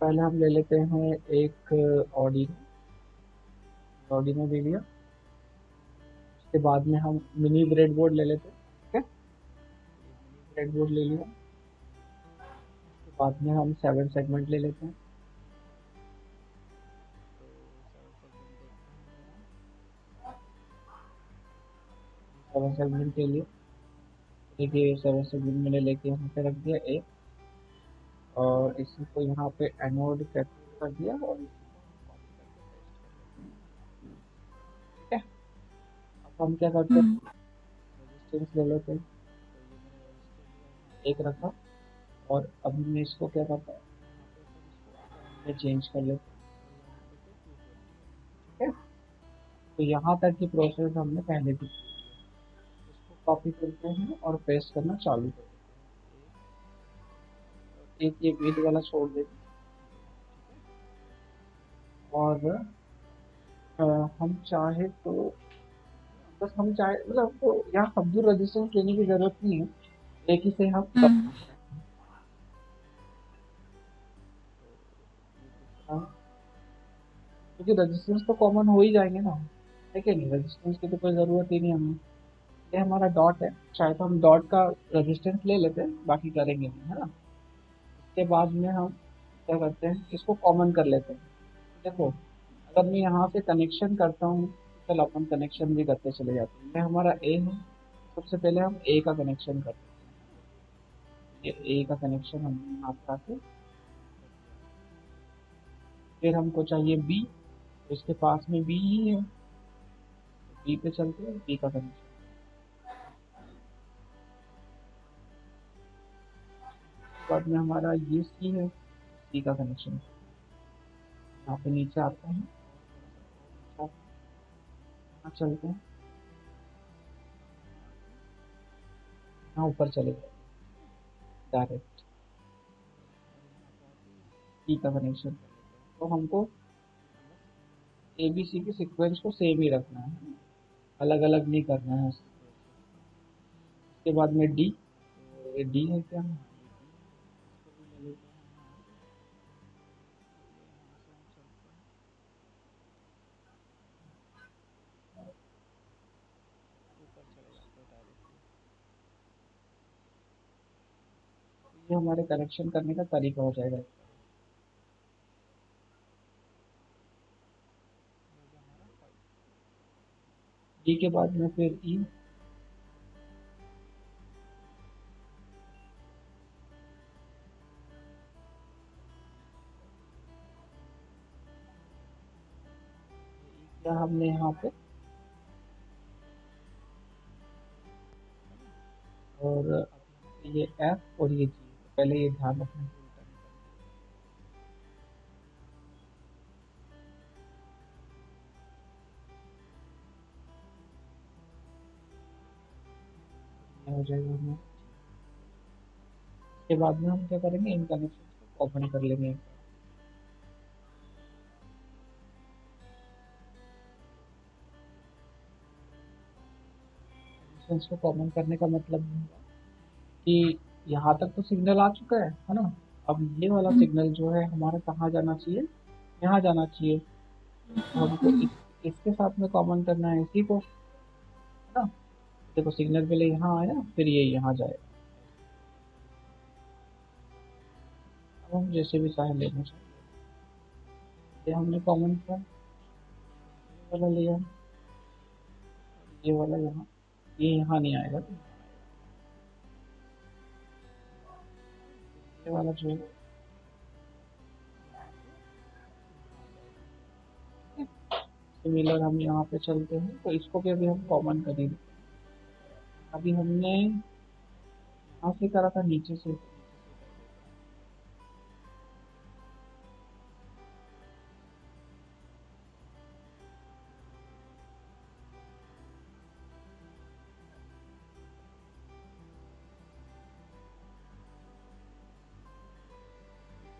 पहले हम ले लेते हैं एक ऑडिनो ले लिया। उसके बाद में हम मिनी ब्रेडबोर्ड ले लेते हैं। ठीक है, ब्रेडबोर्ड ले लिया। उसके बाद में हम 7 सेगमेंट ले लेते हैं। तो 7 सेगमेंट के लिए देखिए, 7 सेगमेंट मैंने लेके यहाँ पे रख दिया एक, और इसी को यहाँ पे एनोड कैथोड कर दिया, और इसी को copy करके paste कर लेते हैं। ठीक है, अब हम क्या करते हैं, रेजिस्टेंस ले लेते हैं। तो ये मैंने रेजिस्टेंस लिया, एक रखा, और अभी मैं इसको क्या करता हूँ, यहाँ पे अपन इसको करंट में चेंज कर लेते हैं, और यहाँ पे तो 220। ठीक है, तो यहाँ तक की प्रोसेस हमने पहले भी की है। इसको कॉपी करते हैं और पेस्ट करना चालू कर देते हैं। एक ये बीच वाला छोड़ देते हैं। और हम चाहे तो, बस हम चाहे मतलब हमको यहाँ सब्जी रजिस्टेंस लेने की जरूरत नहीं है, एक ही से हम कर हम्म। सकते हैं। तो ये दूसरा, क्योंकि रजिस्टेंस तो कॉमन हो ही जाएंगे ना, ठीक है, नहीं रजिस्टेंस की तो कोई ज़रूरत ही नहीं हमें। ये हमारा डॉट है, चाहे तो हम डॉट का रेजिस्टेंस ले लेते हैं, बाकी करेंगे नहीं, है ना। इसके बाद में हम क्या करते हैं, इसको कॉमन कर लेते हैं। देखो, अगर मैं यहाँ से कनेक्शन करता हूँ, तो चलो अपन कनेक्शन भी करते चले जाते हैं। ये हमारा ए है, सबसे पहले हम ए का कनेक्शन करते हैं। ये ए का कनेक्शन हमने यहाँ पे आके, फिर हमको चाहिए बी, तो इसके पास में बी ही है, तो बी पे चलते हैं, बी का कनेक्शन। बाद में हमारा ये सी है, सी का कनेक्शन। यहाँ पे नीचे आते हैं, और थोड़ा सा और नीचे आते हैं, यहाँ चलते हैं, यहाँ ऊपर चले गए डायरेक्ट, ई का कनेक्शन कर लेते हैं। तो हमको ए बी सी के सीक्वेंस को सेम ही रखना है, अलग अलग नहीं करना है सीक्वेंस। उसके बाद में डी, तो ये डी है क्या, हाँ ये डी है, इसको भी ले लेते हैं हम यहाँ। ये यहाँ से हम चलते हैं, ऊपर चले जाते हैं डायरेक्टली। तो ये हमारे कनेक्शन करने का तरीका हो जाएगा एक तरह से। ये हो गया हमारा 5। डी के बाद में फिर ई, ये ई किया हमने यहाँ पे, और अब यहाँ पे ये एफ और ये जी, तो पहले ये ध्यान रखना है कि उल्टा नहीं करना है। ये हो जाएगा हमारा जी। इसके बाद में हम क्या करेंगे, इन कनेक्शन को ओपन कर लेंगे एक बार। कनेक्शन को कॉमन करने का मतलब ये हुआ कि यहाँ तक तो सिग्नल आ चुका है ना। अब ये वाला हम्म। सिग्नल जो है हमारा कहाँ जाना चाहिए, यहाँ जाना चाहिए। तो हमको इसके साथ में कॉमन करना है इसी को, है ना। देखो सिग्नल पहले यहाँ आया, फिर ये यहाँ जाएगा। अब हम जैसे भी चाहे लेना चाहे ले लें। ये हमने कॉमन किया, ये वाला लिया, और ये वाला यहाँ, ये यहाँ नहीं आएगा तो यहाँ आएगा। फिर ये वाला जो है यहाँ से यहाँ आ जाएगा। सिमिलर हम यहाँ पे चलते हैं, तो इसको भी अभी हम कॉमन करेंगे। अभी हमने यहाँ से करा था, नीचे से, तो नीचे से कर देते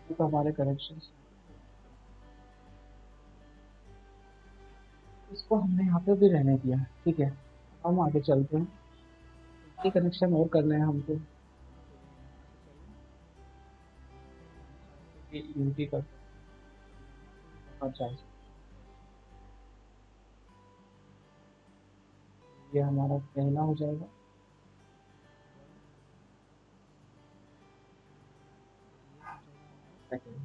हैं। तो हमारे कनेक्शन इसको हमने यहाँ पे भी रहने दिया, ठीक है। हम आगे चलते हैं, ये कनेक्शन और करना है हमको। यहाँ से भी यहाँ से चलना, और यहाँ चाहे तो यूटी कर अच्छा, ये हमारा पहला हो जाएगा। सेकंड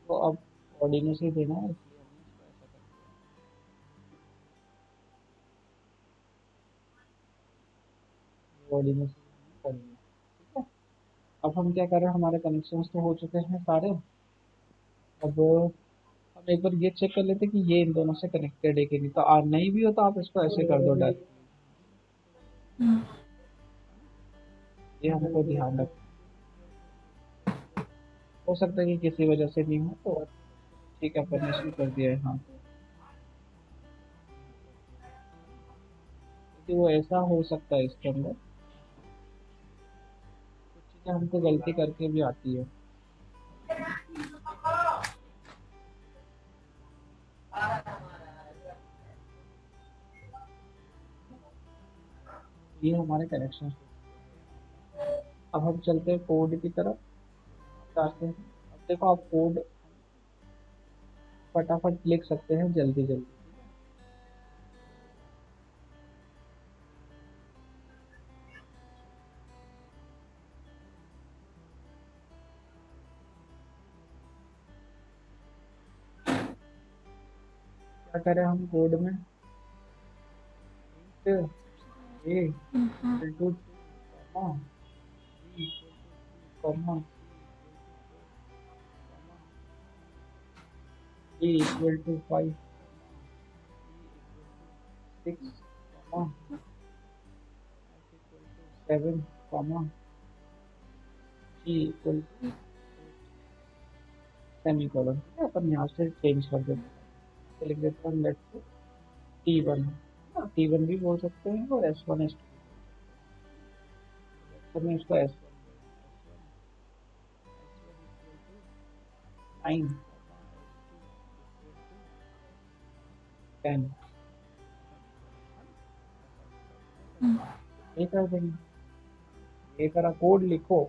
तो अब ऑर्डिनो से देना है, इसलिए हमने इसको ऐसा कर दिया। ऑर्डिनो से कर दिया, ठीक है। अब हम क्या कर रहे हैं, हमारे कनेक्शंस तो हो चुके हैं सारे। अब हम एक बार ये चेक कर लेते हैं कि ये इन दोनों से कनेक्टेड है कि नहीं। तो नहीं भी हो तो आप इसको ऐसे कर दो डायरेक्ट, ये हमको ध्यान रखना। हो सकता है कि किसी वजह से नहीं हो, तो ठीक है अपन ने इसको कर दिया है। हाँ, क्योंकि वो ऐसा हो सकता है इसके अंदर कुछ चीज़ें हमको गलती करके भी आती है। ये हमारे कनेक्शन। अब हम चलते हैं कोड की तरफ, चाहते हैं। अब देखो, आप कोड फटाफट लिख सकते हैं जल्दी जल्दी। क्या करें हम कोड में, A equal to comma B comma A equal to 5, 6 comma 7 comma G equal to semicolon. ठीक है, अपन यहाँ से चेंज कर देते हैं, तो लिख देते हैं लेट्स T1। T1 भी बोल सकते हैं और S1 S2 तो मैं इसको S1 9 10 ये कर देंगे। ये करा, कोड लिखो।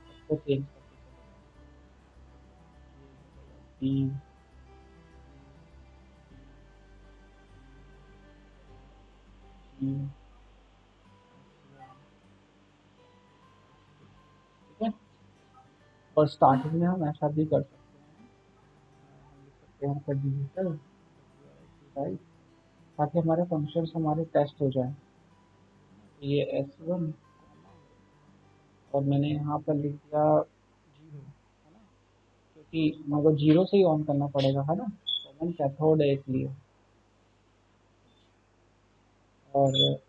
इसको चेंज करके ठीक है। और स्टार्टिंग में हम ऐसा भी कर सकते हैं पर डिजिटल राइट, ताकि हमारे फंक्शंस हमारे टेस्ट हो जाए। ये S1 और मैंने यहाँ पर लिख दिया 0, है ना, क्योंकि मेरे को 0 से ही ऑन करना पड़ेगा, है ना, कॉमन कैथोड है इसलिए। और ये मैं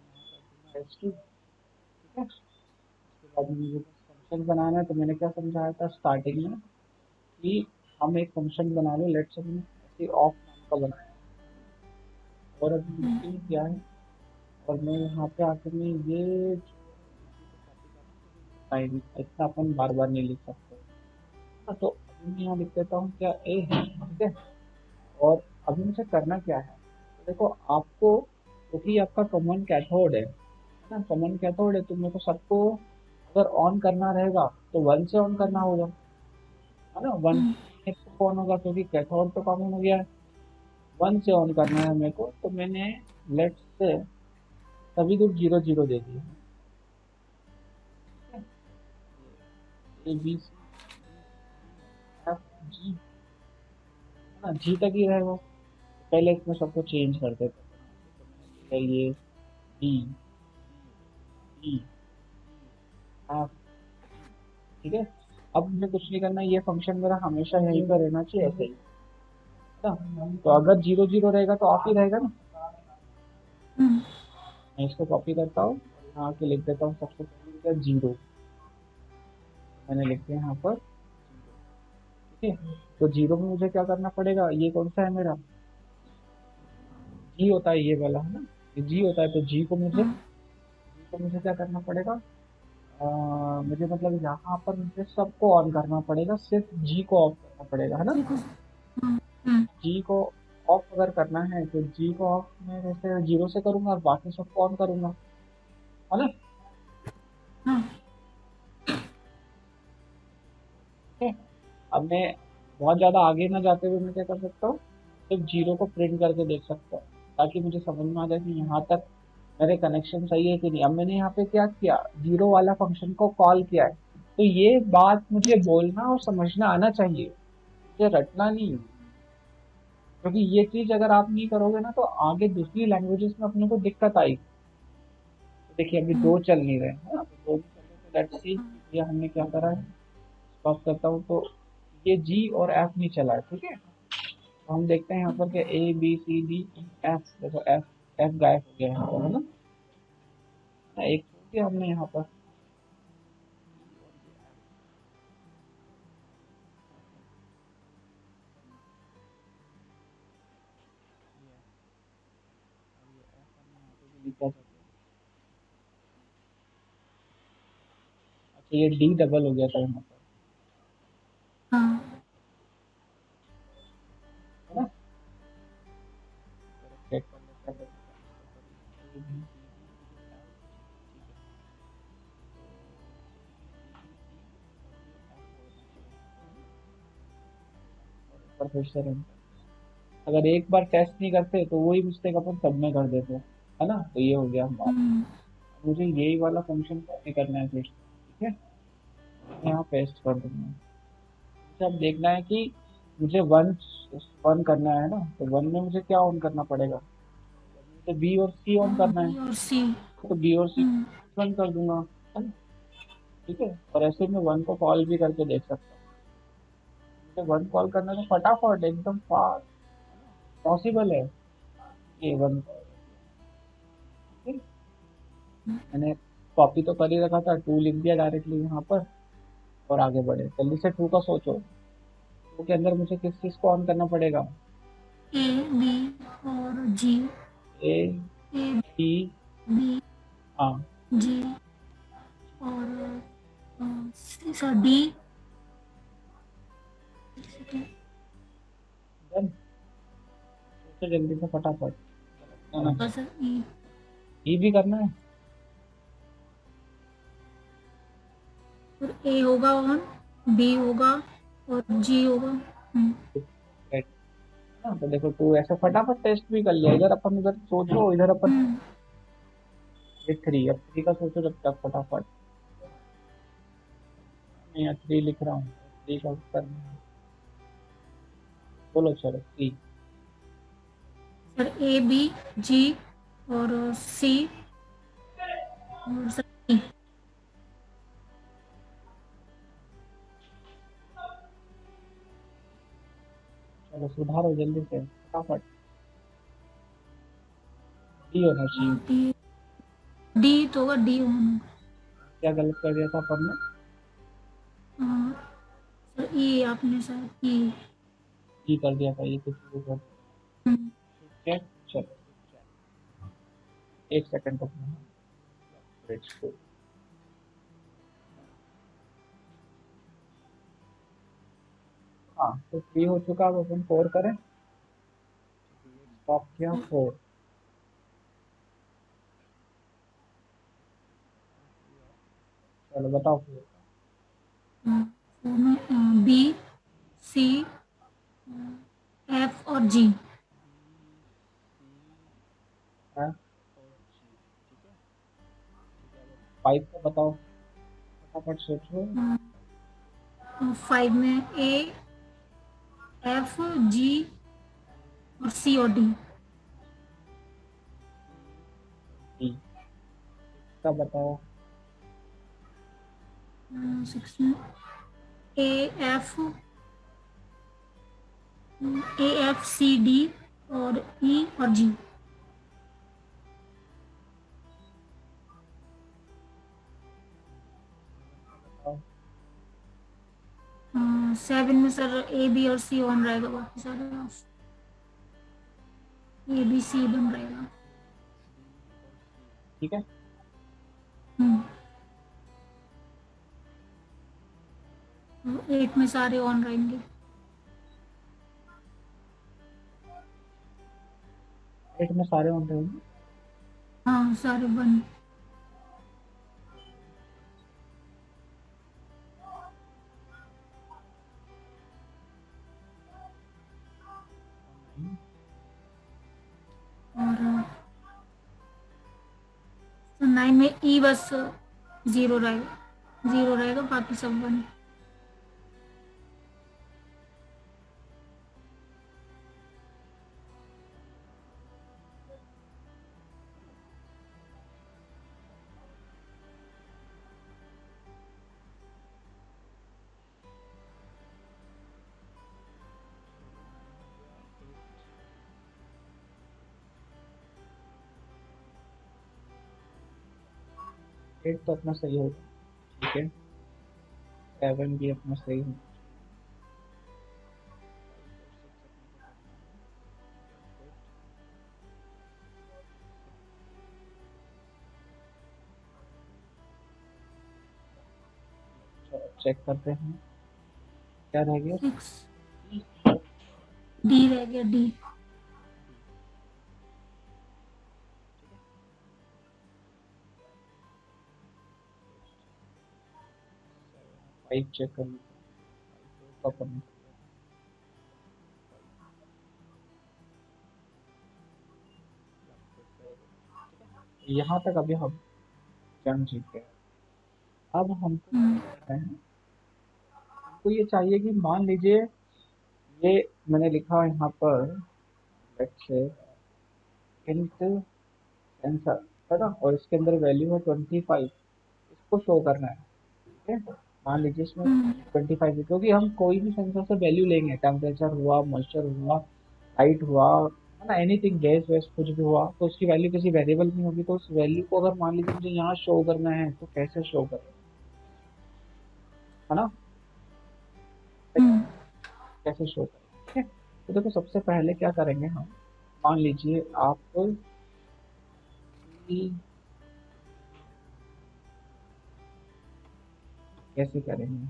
यहाँ कर दूंगा S2, ठीक है। उसके बाद में मुझे फंक्शन बनाना है, तो मैंने क्या समझाया था स्टार्टिंग में कि हम एक फंक्शन बना लो, लेट्स से हमने ऐसे ऑफ नाम का बनाया और अभी लिखिए क्या है। और मैं यहाँ पे आकर मैं ये टाइम इतना अपन बार बार नहीं लिख सकते। हाँ, तो अभी मैं यहाँ लिख देता हूँ क्या ए है, ठीक है। और अभी मुझे करना क्या है, तो देखो आपको, क्योंकि आपका कॉमन कैथोड है ना, कॉमन कैथोड है, तो मेरे को सबको अगर ऑन करना रहेगा तो 1 से ऑन करना होगा, है ना। 1 तो ऑन होगा क्योंकि कैथोड तो कॉमन हो गया है। 1 से ऑन करना है मेरे को, तो मैंने लेट्स से सभी को 0 0 दे दिए, ए बी सी एफ जी, है ना, जी तक ही रहेगा। पहले इसमें सबको चेंज कर देते हैं, तो मैंने लिया ये डी ई एफ, ठीक है। अब मुझे कुछ नहीं करना, ये फंक्शन मेरा हमेशा यहीं पर रहना चाहिए ऐसे ही, है ना। तो अगर 0 0 रहेगा तो ऑफ ही रहेगा ना। मैं इसको कॉपी करता हूँ और यहाँ आके लिख देता हूँ सबसे पहले 0, मैंने लिख दिया यहाँ पर 0, ठीक है। तो 0 में मुझे क्या करना पड़ेगा, ये कौन सा है मेरा जी होता है, ये वाला है ना, ये जी होता है, तो जी को मुझे क्या करना पड़ेगा, मुझे मतलब यहाँ पर मुझे सबको ऑन करना पड़ेगा, सिर्फ जी को ऑफ करना पड़ेगा, है ना? जी को। हाँ। हम्म। जी को ऑफ अगर करना है तो जी को ऑफ मैं जैसे जीरो से करूंगा और बाकी सबको ऑन करूंगा, है ना? हाँ। ठीक है। अब मैं बहुत ज़्यादा आगे ना जाते हुए मैं क्या कर सकता हूँ, सिर्फ जीरो को प्रिंट करके देख सकता हूँ, ताकि मुझे समझ में आ जाए कि यहाँ तक मेरे कनेक्शन सही है कि नहीं। अब मैंने यहाँ पे क्या किया, जीरो वाला फंक्शन को कॉल किया है, तो ये बात मुझे बोलना और समझना आना चाहिए, मुझे रटना नहीं है। क्योंकि ये चीज़ अगर आप नहीं करोगे ना तो आगे दूसरी लैंग्वेजेस में अपने को दिक्कत आएगी। तो देखिए अभी दो चल नहीं रहे हैं ना, तो दो नहीं चल रहे, तो लेट्स सी ये हमने क्या करा है। स्टॉप करता हूँ तो ये जी और एफ नहीं चला है, ठीक है। तो हम देखते हैं यहाँ पर क्या A B C D E F, देखो एफ, एफ गायब हो गया यहाँ पर, है ना? एक छोड़ दिया हमने यहाँ पर। अच्छा ये डी डबल हो गया था यहाँ पर, हाँ। है ना? चेक कर लेते हैं A, B, C, D, E, F, G, ठीक है। और ऊपर फिर से रन। अगर एक बार टेस्ट नहीं करते तो वही मिस्टेक अपन सब में कर देते, है ना? तो ये हो गया हमारा। हम्म। मुझे यही वाला फंक्शन कॉपी करना है फिर, ठीक है। मैं यहाँ पेस्ट कर दूंगा। मुझे अब देखना है कि मुझे वन वन करना है ना, तो वन में मुझे क्या ऑन करना पड़ेगा, मुझे बी और सी ऑन करना है, बी और सी। तो बी और सी हम्म। वन कर दूंगा, है ना? ठीक है। और ऐसे में वन को कॉल भी करके देख सकता हूँ। मुझे वन कॉल करना है तो फटाफट एकदम फास्ट पॉसिबल है ये वन कॉल। ठीक है? मैंने कॉपी तो कर ही रखा था, टू लिख दिया डायरेक्टली यहाँ पर और आगे बढ़े। जल्दी से टू का सोचो, टू के अंदर मुझे किस चीज़ को ऑन करना पड़ेगा? ए बी और जी। ए ए बी, बी हाँ, जी और सर डी। डन। सोचो जल्दी से फटाफट, है ना? और सर ई। ई भी करना है। और ए होगा ऑन, बी होगा और जी होगा। Right. हाँ तो देखो टू ऐसे फटाफट टेस्ट भी कर लिया, इधर अपन उधर सोचो, इधर अपन हम्म। ये थ्री, अब थ्री का सोचो जब तक फटाफट। मैं यहाँ थ्री लिख रहा हूँ, थ्री का उत्तर बोलो, चलो थ्री। सर ए बी जी और सी और सर ई। चलो सुधारो जल्दी से फटाफट, डी होना चाहिए। डी। डी तो होगा, डी ऑन। क्या गलत कर दिया था अपन ने? सर ई आपने सर ई। डी कर दिया था, ये तो शुरू कर दिया। चलो एक सेकंड रुकना। हाँ तो थ्री हो चुका, अब अपन फोर करें। स्टॉप किया फोर। चलो बताओ फोर बी सी एफ और जी। का। फाइव का बताओ, फटाफट सोचो। फाइव में ए एफ जी और सी और डी। डी का बताओ। सिक्स में A F A F C D और ई और जी। बताओ। सेवन में सर ए बी और सी ऑन रहेगा, बाकी सारे ए बी सी बन रहेगा। ठीक है। हम्म। तो 8 में सारे ऑन रहेंगे। 8 में सारे ऑन रहेंगे। हाँ, सारे बंद। और 9 में ई बस ज़ीरो रहेगा, बाकी सब बंद। एट तो अपना सही होगा, ठीक है। 7 भी अपना सही होगा। चेक करते हैं क्या रह गया। 6 डी रह गया, डी। 5 चेक कर लेते हैं। तो अपन यहाँ तक अभी हम जंग जीत गए। अब हमको हम्म, क्या करना है, हमको ये चाहिए कि मान लीजिए ये मैंने लिखा यहाँ पर लेट्स से इंट सेंसर है ना, और इसके अंदर वैल्यू है 25, इसको शो करना है, ठीक है। मान लीजिए इसमें हम्म, 25 है, क्योंकि हम कोई भी सेंसर से वैल्यू लेंगे, टेम्परेचर हुआ, मॉइस्चर हुआ, हाइट हुआ, है ना, एनीथिंग, गैस वैस कुछ भी हुआ, तो उसकी वैल्यू किसी वेरिएबल में होगी, तो उस वैल्यू को अगर मान लीजिए मुझे यहाँ शो करना है तो कैसे शो करें, है ना, हम्म, कैसे शो करें, ठीक है। तो देखो सबसे पहले क्या करेंगे हम, मान लीजिए आप कैसे करेंगे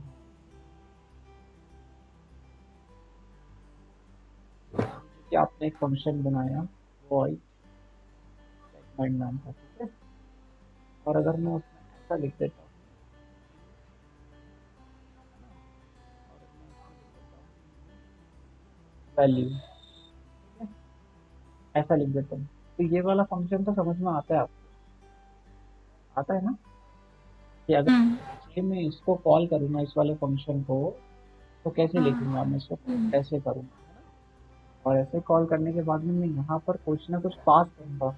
कि आपने एक फंक्शन बनाया वॉइड सेगमेंट नाम का, ठीक है। और अगर मैं उसमें ऐसा लिख देता हूँ, वैल्यू, ऐसा लिख देता हूँ, तो ये वाला फंक्शन तो समझ में आता है आपको, आता है ना, कि अगर हम्म, ये मैं इसको कॉल करूंगा इस वाले फंक्शन को, तो कैसे लिखूंगा हाँ, मैं इसको, हम्म, ऐसे करूंगा, है ना। और ऐसे कॉल करने के बाद में मैं यहाँ पर कुछ ना कुछ पास करूंगा,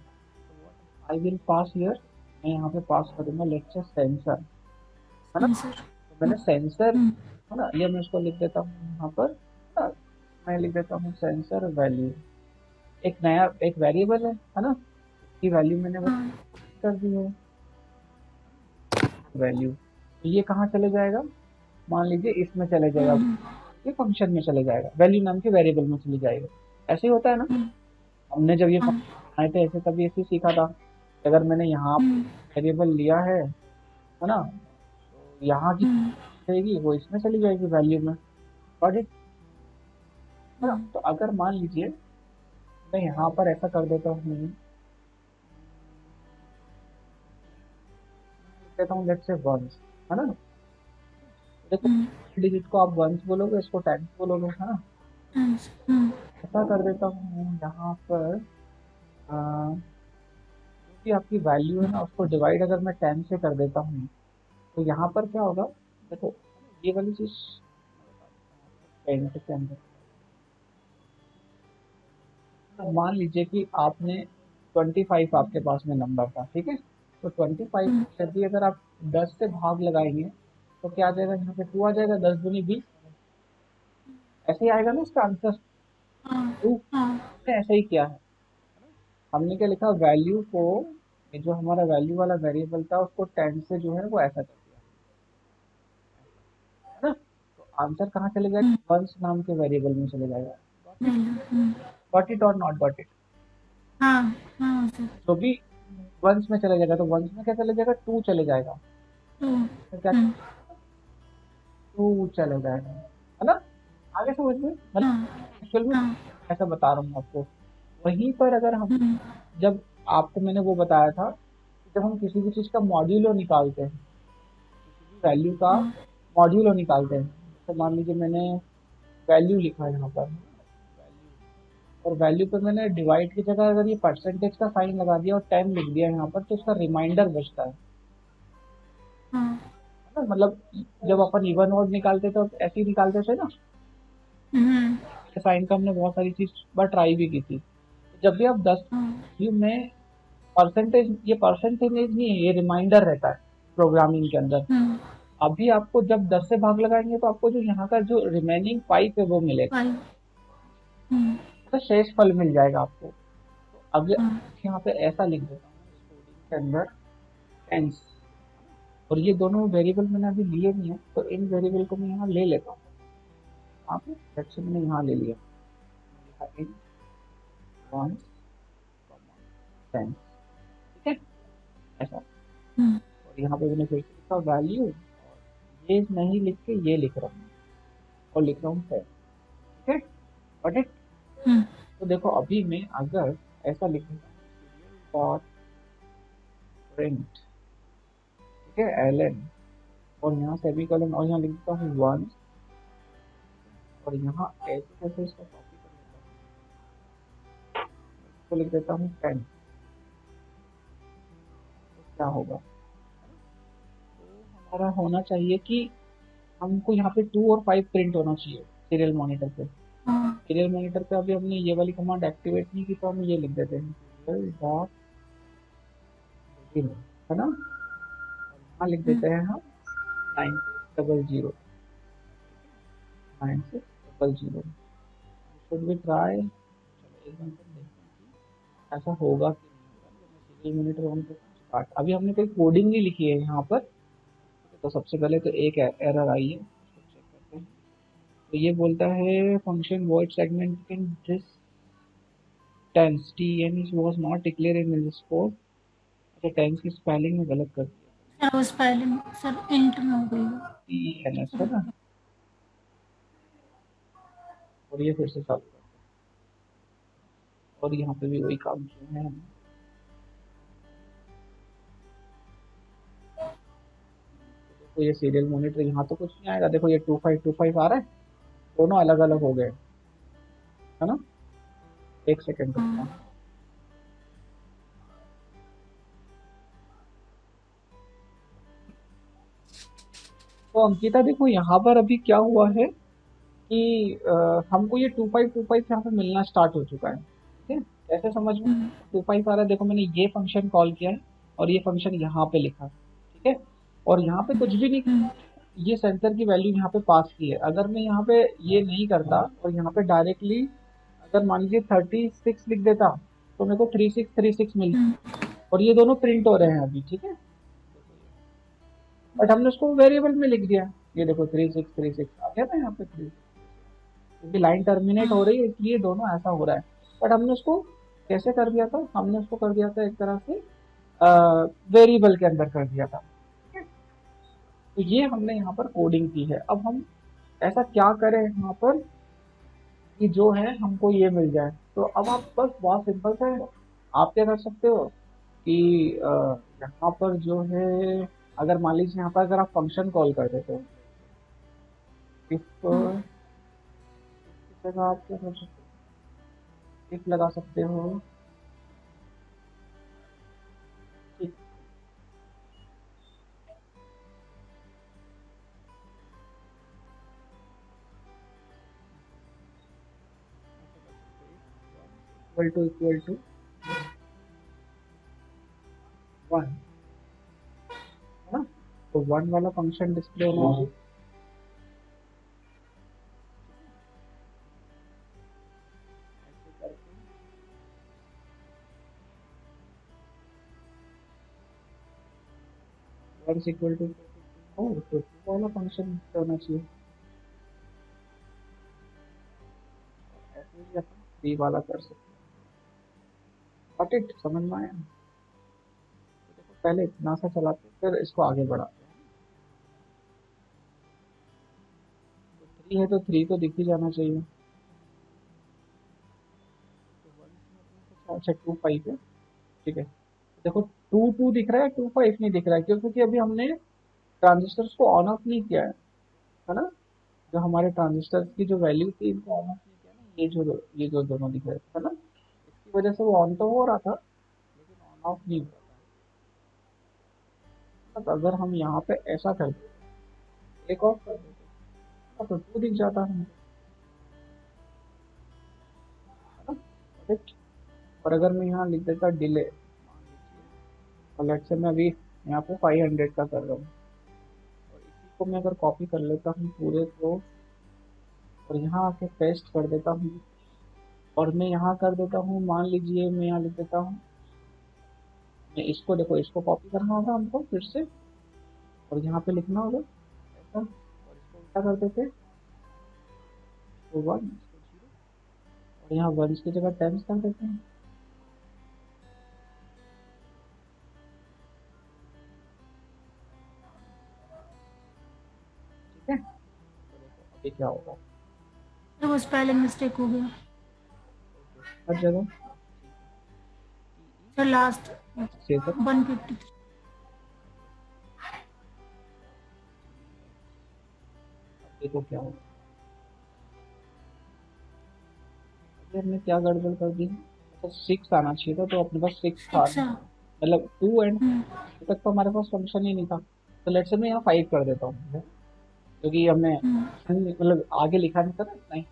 आई विल पास हियर, मैं यहाँ पे पास करूंगा लेट्स से सेंसर, है ना। सेंसर। तो मैंने सेंसर, हम्म, है ना, ये मैं इसको लिख देता हूँ यहाँ पर, है ना? मैं लिख देता हूँ सेंसर वैल्यू, एक नया एक वेरिएबल है ना, की वैल्यू मैंने वो हाँ, कर दी है, वैल्यू, तो ये कहाँ चले जाएगा, मान लीजिए इसमें चले जाएगा, हम्म, ये फंक्शन में चले जाएगा, वैल्यू नाम के वेरिएबल में चले जाएगा। ऐसे ही होता है ना, हम्म, हमने जब ये हाँ, फंक्शन बनाए थे ऐसे तभी ऐसे ही सीखा था, कि अगर मैंने यहाँ हम्म, वेरिएबल लिया है ना, तो यहाँ की हम्म, जाएगी वो इसमें चली जाएगी वैल्यू में, गॉट इट, है ना। हम्म, तो अगर मान लीजिए मैं यहाँ पर ऐसा कर देता हूँ, लिख देता हूँ लेट्स से वंस, है ना, देखो हम्म, डिजिट को आप वंस बोलोगे, इसको टाइम्स बोलोगे, है ना। हम्म, ऐसा कर देता हूँ यहाँ पर, जो भी आपकी वैल्यू है ना उसको डिवाइड अगर मैं 10 से कर देता हूँ, तो यहाँ पर क्या होगा, देखो ये वाली चीज 10 के अंदर, तो मान लीजिए कि आपने 25 आपके पास में नंबर था, ठीक है, तो 25 हम्म, यदि अगर आप 10 से भाग लगाएंगे तो क्या आ जाएगा, यहाँ पे 2 आ जाएगा, 10 दूनी 20, ऐसे ही आएगा ना इसका आंसर, हाँ, 2, हाँ, हमने ऐसा ही किया है, हमने क्या लिखा, वैल्यू को, ये जो हमारा वैल्यू वाला वेरिएबल था उसको 10 से जो है वो ऐसा कर दिया, है ना। तो आंसर कहाँ चले हम्म, जाएगा, वंस नाम के वेरिएबल में चले जाएगा, वैल्यू, गॉट इट और नॉट गॉट इट, हाँ, हाँ सर। जो भी वंस में चले जाएगा, तो वंस में क्या चले जाएगा, 2 चले जाएगा, तो फिर क्या, 2 तो चला जाएगा, है ना? आगे समझ में मतलब हाँ एक्चुअल में हाँ। ऐसा बता रहा हूँ आपको। वहीं पर अगर हम, हम्म, जब आपको मैंने वो बताया था कि जब हम किसी भी चीज़ का मॉड्यूलो निकालते हैं, किसी भी वैल्यू का हाँ मॉड्यूलो निकालते हैं, तो मान लीजिए मैंने वैल्यू लिखा है यहाँ पर वैल्यू, और वैल्यू पे मैंने डिवाइड की जगह अगर ये परसेंटेज का साइन लगा दिया और 10 लिख दिया यहाँ पर, तो उसका रिमाइंडर बचता है हाँ। ना? मतलब जब अपन इवन ऑड निकालते थे तो ऐसे ही निकालते थे ना, हम्म, साइन का हमने बहुत सारी चीज बार ट्राई भी की थी। तो जब भी आप 10 हाँ वैल्यू में परसेंटेज, ये परसेंटेज नहीं है, ये रिमाइंडर रहता है प्रोग्रामिंग के अंदर। हम्म, अभी आपको जब 10 से भाग लगाएंगे तो आपको जो यहाँ का जो रिमेनिंग 5 है वो मिलेगा, फाइव। हम्म, तो शेष फल मिल जाएगा आपको। तो अगर हाँ यहाँ पे ऐसा लिख देता हूँ इस कोडिंग के अंदर टेंस, और ये दोनों वेरिएबल मैंने अभी लिए नहीं है, तो इन वेरिएबल को मैं यहाँ ले लेता हूँ। आप सेक्शन में यहाँ ले लिया, इन वन टेंस, ठीक है, ऐसा। हम्म, और यहाँ पे मैंने फिर से लिखा वैल्यू, और ये नहीं लिख के ये लिख रहा हूँ, और लिख रहा हूँ टेन, ठीक है, गॉट इट। हम्म, तो देखो अभी मैं अगर ऐसा लिख देता हूँ सीरियल डॉट प्रिंट, ठीक है, एल एन, और यहाँ सेमीकोलन, और यहाँ लिख देता हूँ वन, और यहाँ ऐसे करके इसको कॉपी कर लेता हूँ, इसको लिख देता हूँ टेन। तो क्या होगा, तो हमारा होना चाहिए कि हमको यहाँ पे 2 और 5 प्रिंट होना चाहिए सीरियल मॉनिटर पे। हाँ सीरियल मॉनिटर पे अभी हमने ये वाली कमांड एक्टिवेट नहीं की, तो हम ये लिख देते हैं सीरियल डॉट बिगिन, है ना, और यहाँ लिख हम्म, देते हैं हम 9600, 9600। शुड बी ट्राई, चलो एक मिनट देखते हैं कि ऐसा होगा कि नहीं होगा। जब मैं सीरियल मॉनिटर ऑन करता हूँ स्टार्ट, अभी हमने कोई कोडिंग नहीं लिखी है यहाँ पर, तो सबसे पहले तो एक एरर आई है, उसको चेक करते हैं। तो ये बोलता है function void segment in this tense T N was not declare in this code. अच्छा, टेंस की स्पेलिंग में गलत कर दिया, सर उस पहले सर इंट में हो गई है। टी एन एस है ना, और ये फिर से साफ करते हैं, और यहाँ पे भी वही काम किया है हमने। तो देखो ये सीरियल मॉनिटर यहाँ तो कुछ नहीं आएगा, देखो ये 2525 आ रहा है, दोनों अलग अलग हो गए, है ना। एक सेकेंड रुकना, हाँ तो अंकिता देखो यहाँ पर अभी क्या हुआ है कि हमको ये 2525 यहाँ पे मिलना स्टार्ट हो चुका है, ठीक है। कैसे समझ में, 25 आ रहा है, देखो मैंने ये फंक्शन कॉल किया है, और ये फंक्शन यहाँ पे लिखा है, ठीक है, और यहाँ पे कुछ भी नहीं, हम्म, ये सेंसर की वैल्यू यहाँ पे पास की है। अगर मैं यहाँ पे ये नहीं करता और यहाँ पे डायरेक्टली अगर मान लीजिए 36 लिख देता, तो मेरे को 3636 मिल, हम्म, और ये दोनों प्रिंट हो रहे हैं अभी, ठीक है। बट हमने उसको वेरिएबल में लिख दिया, ये देखो 3636 आ गया ना यहाँ पे 3636, क्योंकि लाइन टर्मिनेट हो हाँ रही है इसलिए दोनों ऐसा हो रहा है। बट हमने उसको कैसे कर दिया था, हमने उसको कर दिया था एक तरह से वेरिएबल के अंदर कर दिया था, ठीक है। तो ये हमने यहाँ पर कोडिंग की है। अब हम ऐसा क्या करें यहाँ पर कि जो है हमको ये मिल जाए। तो अब आप बस बहुत सिंपल सा है, आप क्या कर सकते हो कि यहाँ पर जो है, अगर मान लीजिए यहाँ पर अगर आप फंक्शन कॉल कर देते हो, इफ हाँ इसकी जगह आप क्या कर सकते हो, इफ लगा सकते हो, इक्वल टू वन, है ना। तो वन वाला फंक्शन डिस्प्ले होना चाहिए, ऐसे करके वन इक्वल टू हो, तो टू वाला फंक्शन डिस्प्ले होना चाहिए, ऐसे ही अपन थ्री वाला कर सकते हैं। बट इट समझ में आया, तो देखो पहले इतना सा चलाते हैं, फिर इसको आगे बढ़ाते हैं। 3 है तो 3 तो दिख ही जाना चाहिए। अच्छा 2 5 है, ठीक है। देखो 2 2 दिख रहा है, 2 5 नहीं दिख रहा है, क्यों? क्योंकि अभी हमने ट्रांजिस्टर्स को ऑन ऑफ नहीं किया है ना। जो हमारे ट्रांजिस्टर की जो वैल्यू थी इनको ऑन ऑफ नहीं किया ना, ये जो दोनों दिख रहे थे है ना, इसकी वजह से वो ऑन तो हो रहा था लेकिन ऑन ऑफ नहीं हो रहा था। तो अगर हम यहाँ पे ऐसा कर देते, एक ऑफ कर देते, तो 2 दिख जाता है ना, करेक्ट। और अगर मैं यहाँ लिख देता डिले, और लेट्स से मैं अभी यहाँ पे 500 का कर रहा हूँ, और इसी को मैं अगर कॉपी कर लेता हूँ पूरे को, और यहाँ आके पेस्ट कर देता हूँ, और मैं यहाँ कर देता हूँ, मान लीजिए मैं यहाँ लिख देता हूँ, मैं इसको देखो, इसको कॉपी करना होगा हमको फिर से, और यहाँ पे लिखना होगा ऐसा, और इसको उल्टा कर देते तो 1, और यहाँ वंस की जगह टेंस कर देते हैं, ठीक है। तो देखो अभी क्या होगा, तो बस पहले मिस्टेक हो गया। हर जगह सर लास्ट से तक 153। देखो क्या होगा। अभी हमने क्या गड़बड़ कर दी, तो 6 आना चाहिए था, तो अपने पास 6 था नहीं। अच्छा। मतलब 2 एंड हम्म। तक तो हमारे पास फंक्शन ही नहीं था। तो लेट्स से मैं यहाँ 5 कर देता हूँ, क्योंकि हमने हम्म। मतलब आगे लिखा नहीं था ना, नहीं।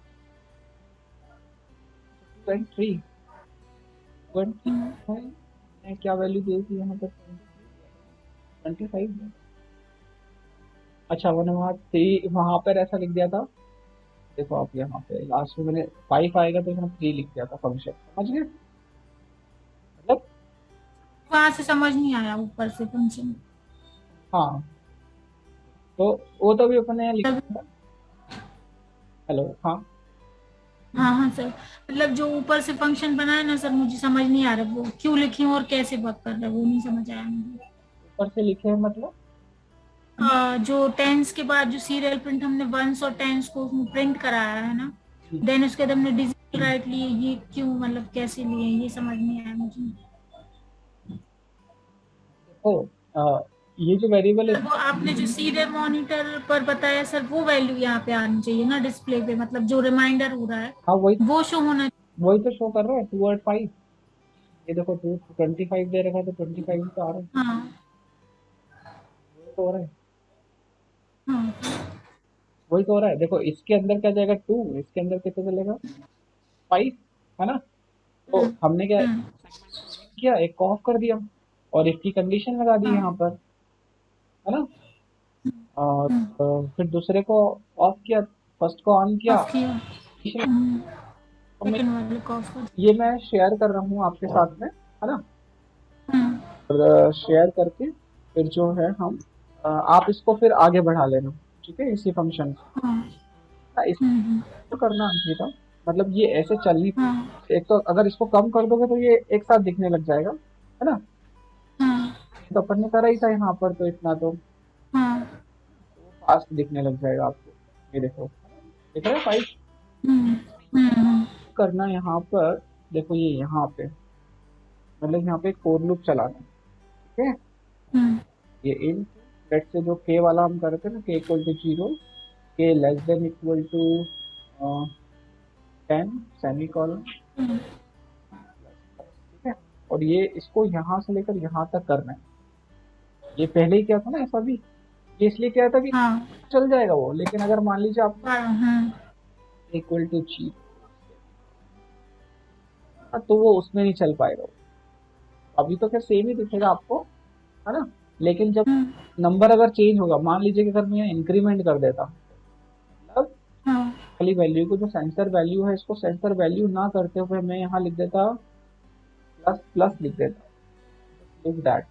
2 एंड 3, 2 एंड 3 हम्म। है, मैं क्या वैल्यू दी थी यहाँ पर, 25। अच्छा मैंने वहाँ 3 वहाँ पर ऐसा लिख दिया था, देखो आप यहाँ पे लास्ट में मैंने 5 आएगा तो यहाँ 3 लिख दिया था फंक्शन, समझ गए मतलब। वहां से समझ नहीं आया ऊपर से फंक्शन। हाँ, तो वो तो भी अपने तब लिखा था। हेलो, हाँ। हाँ हाँ सर, मतलब जो ऊपर से फंक्शन बना है ना सर, मुझे समझ नहीं आ रहा वो क्यों लिखी हूँ और कैसे वर्क कर रहा है, वो नहीं समझ आया मुझे। ऊपर से लिखे हैं मतलब, जो टेंस के बाद जो सीरियल प्रिंट हमने वंस और टेंस को उसमें प्रिंट कराया है ना, देन उसके बाद हमने डिजिटल राइट लिए, ये क्यों मतलब कैसे लिए ये समझ नहीं आया मुझे। देखो ये जो वेरिएबल है, सर वो आपने जो सीरियल मॉनिटर पर बताया सर, वो वैल्यू यहाँ पे आनी चाहिए ना डिस्प्ले पे, मतलब जो रिमाइंडर हो रहा है हाँ वही, वो शो होना। वही तो शो कर रहा है 2 और 5। ये देखो 25 दे रखा है तो 25 तो आ रहा है, हाँ वही तो हो रहा है, हाँ। वही तो हो रहा है। देखो इसके अंदर क्या जाएगा 2, इसके अंदर कितना चलेगा 5, है ना। तो हम्म। हमने क्या हम्म। किया, एक ऑफ कर दिया और इसकी कंडीशन लगा दी हाँ। यहाँ पर, है ना। और हम्म। फिर दूसरे को ऑफ किया, फर्स्ट को ऑन किया। ऑफ किया। तो मैं सेकंड वाले को ऑफ कर। ये मैं शेयर कर रहा हूँ आपके साथ में, है ना। हम्म। और शेयर करके फिर जो है हम आप इसको फिर आगे बढ़ा लेना, ठीक है, इसी फंक्शन को। हाँ। हम्म। इसको करना नहीं था, मतलब ये ऐसे चल नहीं। हाँ। एक तो अगर इसको कम कर दोगे तो ये एक साथ दिखने लग जाएगा, है ना। हाँ। तो अपन ने करा ही था यहाँ पर, तो इतना तो हाँ। फास्ट दिखने लग जाएगा आपको। ये देखो, देख रहे हो भाई, हम्म। हम्म। करना यहाँ पर, देखो ये यहाँ पे, मतलब यहाँ पे एक फोर लूप चलाना है, ठीक है। हम्म। ये इन लेट से जो के वाला हम करते हैं ना, के equal to 0, K less than equal to 10 semicolon, hmm. ठीक है। और ये इसको यहाँ से लेकर यहाँ तक करना है। ये पहले ही क्या था ना ऐसा भी, ये इसलिए क्या था कि हाँ। चल जाएगा वो, लेकिन अगर मान लीजिए आप इक्वल टू 0, तो वो उसमें नहीं चल पाएगा। अभी तो खैर सेम ही दिखेगा आपको, है ना। लेकिन जब हम्म। नंबर अगर चेंज होगा, मान लीजिए कि अगर मैं यहाँ इंक्रीमेंट कर देता हूँ, मतलब हाँ। वाली वैल्यू को, जो सेंसर वैल्यू है इसको सेंसर वैल्यू ना करते हुए मैं यहाँ लिख देता प्लस प्लस लिख देता, लिख दैट,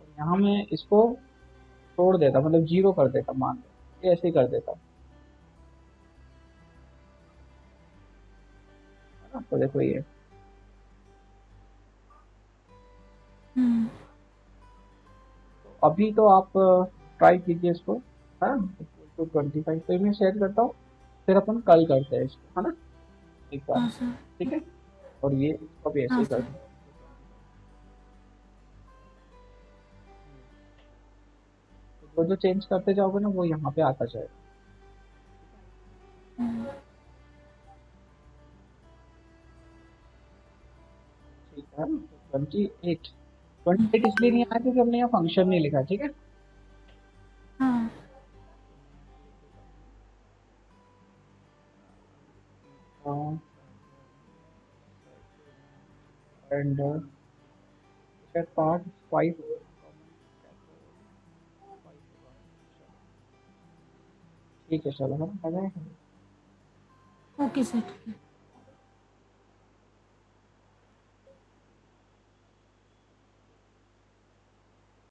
और यहाँ मैं इसको तोड़ देता, मतलब 0 कर देता, मान लो ये ऐसे ही कर देता, है ना। तो देखो ये, हम्म। अभी तो आप ट्राई कीजिए इसको, है ना। 25, तो ये मैं शेयर करता हूँ, फिर अपन कल करते हैं इसको, है ना, एक बार। हाँ सर। ठीक है, और ये इसको भी ऐसे हाँ ही कर सर। दूँ। तो जो जो चेंज करते जाओगे ना वो यहाँ पे आता जाएगा। ठीक है, 28, 28 इसलिए नहीं आया क्योंकि हमने यहाँ फंक्शन नहीं लिखा, ठीक है। हाँ। एंड पार्ट 5, ठीक है, चलो हम आ जाए। Okay sir.